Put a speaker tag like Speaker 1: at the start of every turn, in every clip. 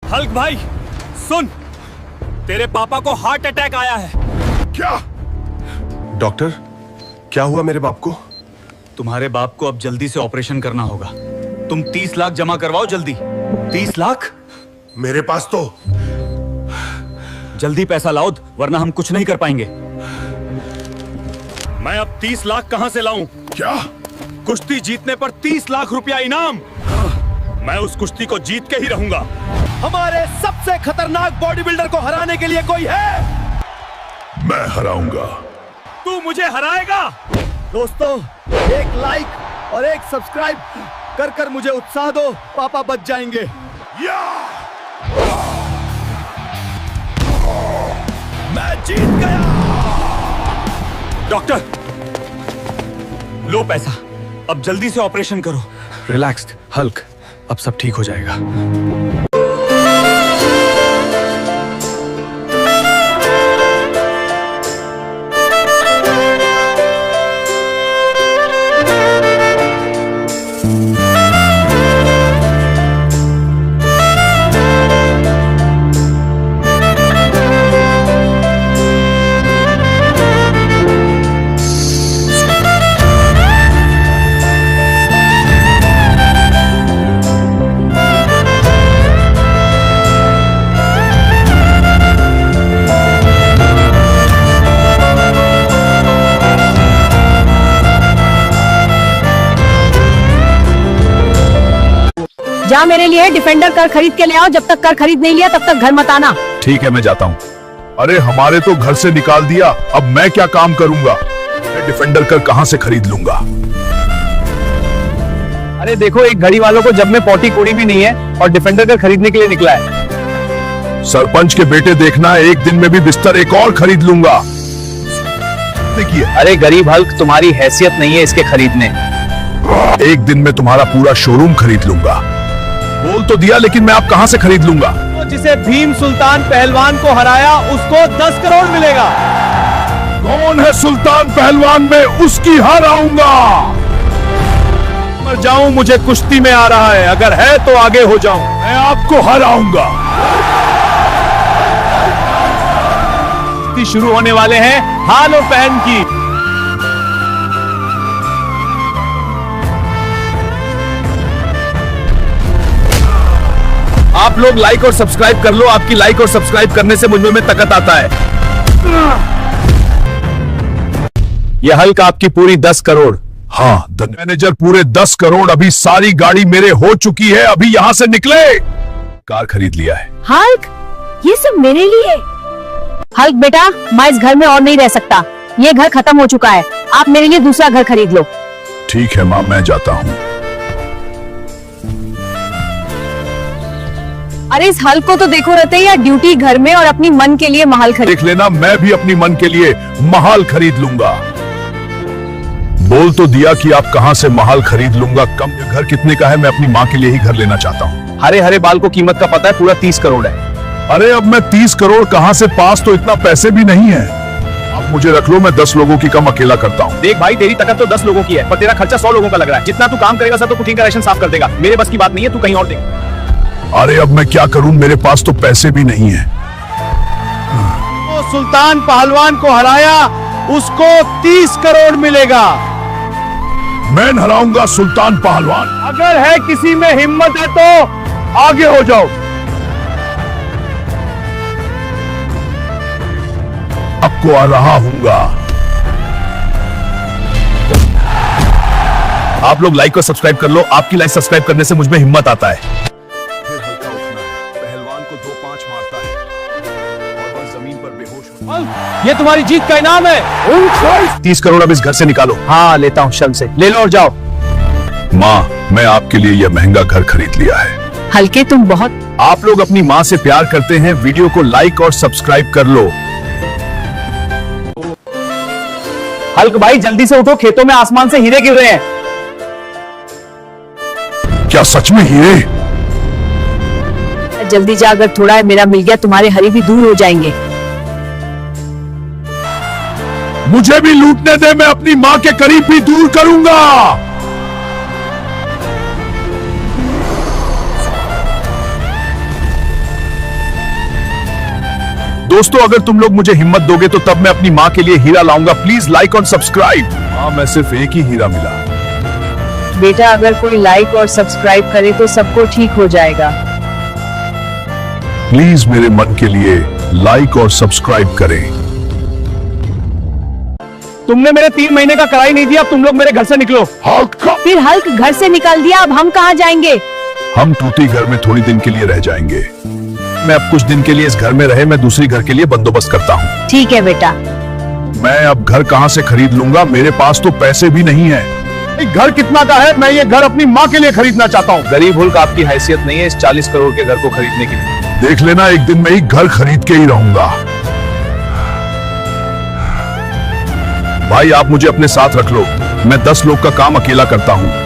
Speaker 1: Hulk भाई सुन, तेरे पापा को हार्ट अटैक आया है।
Speaker 2: क्या? डॉक्टर, क्या हुआ मेरे बाप को?
Speaker 1: तुम्हारे बाप को अब जल्दी से ऑपरेशन करना होगा। तुम 30 लाख जमा करवाओ जल्दी। 30 लाख?
Speaker 2: मेरे पास तो
Speaker 1: जल्दी पैसा लाओ, वरना हम कुछ नहीं कर पाएंगे। मैं अब 30 लाख कहां से लाऊं?
Speaker 2: क्या?
Speaker 1: कुश्ती जीतने पर 30 लाख रुपया इनाम। मैं उस कुश्ती को जीत के ही रहूंगा।
Speaker 3: हमारे सबसे खतरनाक बॉडी बिल्डर को हराने के लिए कोई है?
Speaker 2: मैं हराऊंगा।
Speaker 1: तू मुझे हराएगा?
Speaker 3: दोस्तों, एक लाइक और एक सब्सक्राइब कर कर मुझे उत्साह दो, पापा बच जाएंगे। मैं जीत गया।
Speaker 1: डॉक्टर, लो पैसा, अब जल्दी से ऑपरेशन करो।
Speaker 4: रिलैक्स्ड हल्क, अब सब ठीक हो जाएगा।
Speaker 5: जा मेरे लिए डिफेंडर कर खरीद के ले आओ। जब तक कर खरीद नहीं लिया तब तक घर मत आना।
Speaker 2: ठीक है, मैं जाता हूँ। अरे हमारे तो घर से निकाल दिया, अब मैं क्या काम करूंगा? मैं डिफेंडर कर कहां से खरीद लूंगा?
Speaker 4: अरे देखो, एक घड़ी वालों को जब में पोटी कोड़ी भी नहीं है और डिफेंडर कर खरीदने के लिए निकला है।
Speaker 2: सरपंच के बेटे, देखना एक दिन में भी बिस्तर एक और खरीद लूंगा। देखिए,
Speaker 4: अरे गरीब हल्क, तुम्हारी हैसियत नहीं है इसके खरीदने।
Speaker 2: एक दिन में तुम्हारा पूरा शोरूम खरीद लूंगा। बोल तो दिया, लेकिन मैं आप कहां से खरीद लूंगा?
Speaker 4: तो जिसे भीम सुल्तान पहलवान को हराया उसको 10 करोड़ मिलेगा।
Speaker 2: कौन है सुल्तान पहलवान? में उसकी हराऊंगा।
Speaker 4: मर जाऊं, मुझे कुश्ती में आ रहा है। अगर है तो आगे हो जाऊं।
Speaker 2: मैं आपको हराऊंगा।
Speaker 4: कुश्ती शुरू होने वाले हैं हालो पैन की। आप लोग लाइक और सब्सक्राइब कर लो। आपकी लाइक और सब्सक्राइब करने से मुझ में ताकत आता है। यह हल्क आपकी पूरी 10 करोड़।
Speaker 2: हाँ मैनेजर, पूरे 10 करोड़। अभी सारी गाड़ी मेरे हो चुकी है, अभी यहाँ से निकले। कार खरीद लिया है।
Speaker 5: हल्क, ये सब मेरे लिए। हल्क बेटा, मैं इस घर में और नहीं रह सकता। ये घर खत्म हो चुका है। आप मेरे लिए दूसरा घर खरीद लो।
Speaker 2: ठीक है माँ, मैं जाता हूँ।
Speaker 5: अरे इस हल्क को तो देखो रहते या ड्यूटी घर में और अपनी मन के लिए महल खरीद।
Speaker 2: देख लेना, मैं भी अपनी मन के लिए महल खरीद लूंगा। बोल तो दिया कि आप कहां से महल खरीद लूंगा। कम घर कितने का है? मैं अपनी माँ के लिए ही घर लेना चाहता हूँ।
Speaker 4: हरे हरे बाल को कीमत का पता है, पूरा 30 करोड़ है।
Speaker 2: अरे अब मैं 30 करोड़ कहां से? पास तो इतना पैसे भी नहीं है। अब मुझे रख लो, मैं 10 लोगों की कम अकेला करता हूँ।
Speaker 4: देख भाई, तेरी ताकत तो 10 लोगों की है, पर तेरा खर्चा 100 लोगों का लग रहा है। जितना तू काम करेगा सब तो कुकिंग का राशन साफ कर देगा। मेरे बस की बात नहीं है, तू कहीं और देख।
Speaker 2: अरे अब मैं क्या करूं, मेरे पास तो पैसे भी नहीं है।
Speaker 4: तो सुल्तान पहलवान को हराया, उसको 30 करोड़ मिलेगा।
Speaker 2: मैं हराऊंगा सुल्तान पहलवान।
Speaker 4: अगर है किसी में हिम्मत है तो आगे हो जाओ।
Speaker 2: आपको आ रहा हूंगा।
Speaker 4: आप लोग लाइक और सब्सक्राइब कर लो। आपकी लाइक सब्सक्राइब करने से मुझ में हिम्मत आता है।
Speaker 2: फिर हल्का उठना है, पहलवान को 2-5 मारता है और वह जमीन पर बेहोश हो।
Speaker 4: ये तुम्हारी जीत का इनाम है। 30 करोड़ अब इस घर से निकालो। हाँ लेता हूँ, शर्म से ले लो और जाओ।
Speaker 2: माँ, मैं आपके लिए यह महंगा घर खरीद लिया है।
Speaker 5: हल्के, तुम बहुत।
Speaker 2: आप लोग अपनी माँ से प्यार करते हैं, वीडियो को लाइक और सब्सक्राइब कर लो।
Speaker 4: हल्क भाई जल्दी से उठो, खेतों में आसमान से हीरे गिर रहे हैं।
Speaker 2: क्या सच में हीरे?
Speaker 5: जल्दी जा, अगर थोड़ा है मेरा मिल गया तुम्हारे हरी भी दूर हो जाएंगे।
Speaker 2: मुझे भी लूटने दे, मैं अपनी माँ के करीब भी दूर करूंगा। दोस्तों अगर तुम लोग मुझे हिम्मत दोगे तो तब मैं अपनी माँ के लिए हीरा लाऊंगा। प्लीज लाइक और सब्सक्राइब। हाँ, मैं सिर्फ एक ही हीरा मिला।
Speaker 5: बेटा अगर कोई लाइक और सब्सक्राइब करे तो सबको ठीक हो जाएगा।
Speaker 2: प्लीज मेरे मन के लिए लाइक और सब्सक्राइब करें।
Speaker 4: तुमने मेरे 3 महीने का किराया नहीं दिया, अब तुम लोग मेरे घर से निकलो।
Speaker 5: फिर हल्क घर से निकाल दिया, अब हम कहाँ जाएंगे?
Speaker 2: हम टूटी घर में थोड़ी दिन के लिए रह जाएंगे। मैं अब कुछ दिन के लिए इस घर में रहे, मैं दूसरी घर के लिए बंदोबस्त करता हूँ।
Speaker 5: ठीक है बेटा।
Speaker 2: मैं अब घर कहाँ से खरीद लूंगा? मेरे पास तो पैसे भी नहीं है।
Speaker 4: घर कितना का है? मैं ये घर अपनी माँ के लिए खरीदना चाहता हूँ। गरीब हुल्क आपकी हैसियत नहीं है इस 40 करोड़ के घर को खरीदने की।
Speaker 2: देख लेना, एक दिन मैं ही घर खरीद के ही रहूंगा। भाई आप मुझे अपने साथ रख लो, मैं 10 लोग का काम अकेला करता हूँ।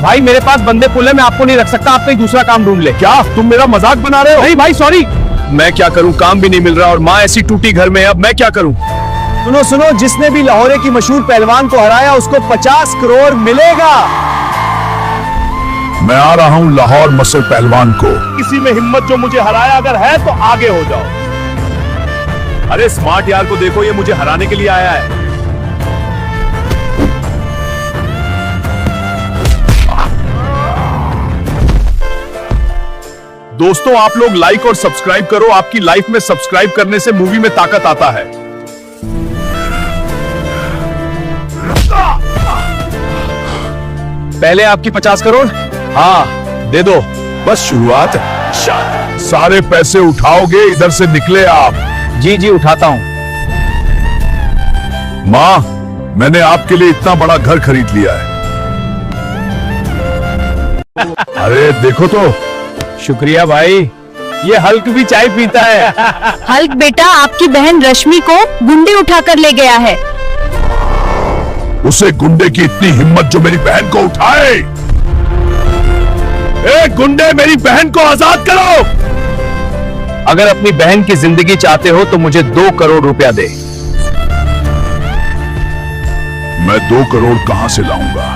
Speaker 4: भाई मेरे पास बंदे पुल है, मैं आपको नहीं रख सकता, आप कहीं दूसरा काम ढूंढ ले।
Speaker 2: क्या तुम मेरा मजाक बना रहे हो?
Speaker 4: नहीं भाई सॉरी। मैं क्या करूं, काम भी नहीं मिल रहा और माँ ऐसी टूटी घर में, अब मैं क्या करूं? सुनो सुनो, जिसने भी लाहौरे की मशहूर पहलवान को हराया उसको 50 करोड़ मिलेगा।
Speaker 2: मैं आ रहा हूँ लाहौर मसल पहलवान को।
Speaker 4: किसी में हिम्मत जो मुझे हराया अगर है तो आगे हो जाओ। अरे स्मार्ट यार को देखो, ये मुझे हराने के लिए आया है।
Speaker 2: दोस्तों आप लोग लाइक और सब्सक्राइब करो, आपकी लाइफ में सब्सक्राइब करने से मूवी में ताकत आता है।
Speaker 4: पहले आपकी 50 करोड़, हाँ दे दो।
Speaker 2: बस शुरुआत है। सारे पैसे उठाओगे, इधर से निकले आप।
Speaker 4: जी जी उठाता हूँ।
Speaker 2: माँ, मैंने आपके लिए इतना बड़ा घर खरीद लिया है। अरे देखो तो।
Speaker 4: शुक्रिया भाई, ये हल्क भी चाय पीता है।
Speaker 5: हल्क बेटा आपकी बहन रश्मि को गुंडे उठाकर ले गया है।
Speaker 2: उसे गुंडे की इतनी हिम्मत जो मेरी बहन को उठाए। ए गुंडे, मेरी बहन को आजाद करो।
Speaker 4: अगर अपनी बहन की जिंदगी चाहते हो तो मुझे 2 करोड़ रुपया दे।
Speaker 2: मैं 2 करोड़ कहां से लाऊंगा?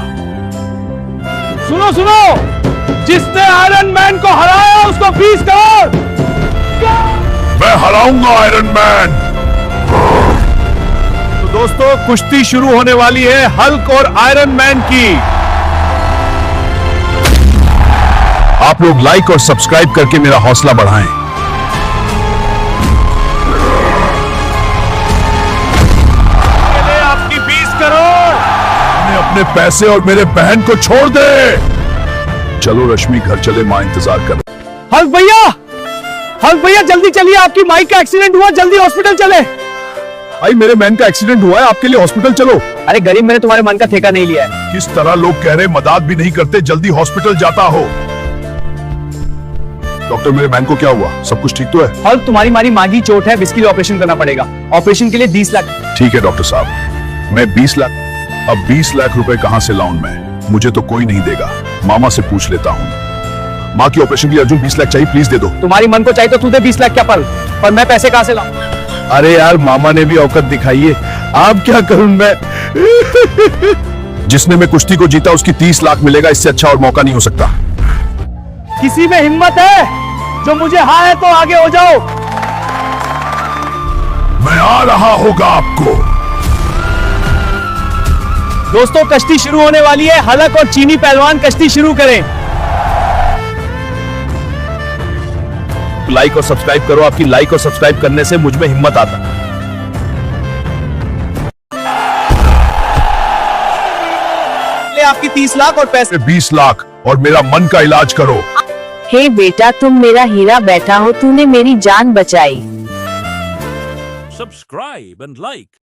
Speaker 4: सुनो सुनो, जिसने आयरन मैन को हराया उसको 20 करोड़।
Speaker 2: मैं हराऊंगा आयरन मैन।
Speaker 4: तो दोस्तों कुश्ती शुरू होने वाली है हल्क और आयरन मैन की।
Speaker 2: आप लोग लाइक और सब्सक्राइब करके मेरा हौसला बढ़ाएं।
Speaker 4: आपकी 20 करोड़।
Speaker 2: अपने पैसे और मेरे बहन को छोड़ दे। चलो रश्मि घर चले, माँ इंतजार कर।
Speaker 4: हल्क भैया जल्दी चलिए, आपकी माइक का एक्सीडेंट हुआ, जल्दी हॉस्पिटल चले।
Speaker 2: भाई मेरे बहन का एक्सीडेंट हुआ है, आपके लिए हॉस्पिटल चलो।
Speaker 4: अरे गरीब, मैंने तुम्हारे मन का ठेका नहीं लिया है।
Speaker 2: किस तरह लोग कह रहे, मदद भी नहीं करते, जल्दी हॉस्पिटल जाता हो। डॉक्टर मेरे बहन को क्या हुआ? सब कुछ ठीक तो है?
Speaker 4: हल्क तुम्हारी मारी मांगी चोट है, इसके लिए ऑपरेशन करना पड़ेगा। ऑपरेशन के लिए 20 लाख।
Speaker 2: ठीक है डॉक्टर साहब, मैं 20 लाख। अब 20 लाख रुपए कहां से लाऊं मैं? मुझे तो कोई नहीं देगा, मामा से पूछ लेता हूँ। माँ की ऑपरेशन के लिए अर्जुन 20 लाख चाहिए, प्लीज दे दो।
Speaker 4: तुम्हारी मन को चाहिए तो तू दे 20 लाख क्या पर मैं पैसे कहां से लाऊं?
Speaker 2: अरे यार मामा ने भी औकात दिखाई है, आप क्या करूं मैं? जिसने मैं कुश्ती को जीता उसकी 30 लाख मिलेगा, इससे अच्छा और मौका नहीं हो सकता।
Speaker 4: किसी में हिम्मत है जो मुझे हाँ है तो आगे हो जाओ।
Speaker 2: मैं आ रहा होगा आपको।
Speaker 4: दोस्तों कश्ती शुरू होने वाली है, हल्क और चीनी पहलवान कश्ती शुरू करें।
Speaker 2: लाइक और सब्सक्राइब करो, आपकी लाइक और सब्सक्राइब करने से मुझ में हिम्मत आता।
Speaker 4: आपकी 30 लाख और पैसे
Speaker 2: 20 लाख और मेरा मन का इलाज करो।
Speaker 5: हे बेटा तुम मेरा हीरा बैठा हो, तूने मेरी जान बचाई।
Speaker 6: Subscribe and like.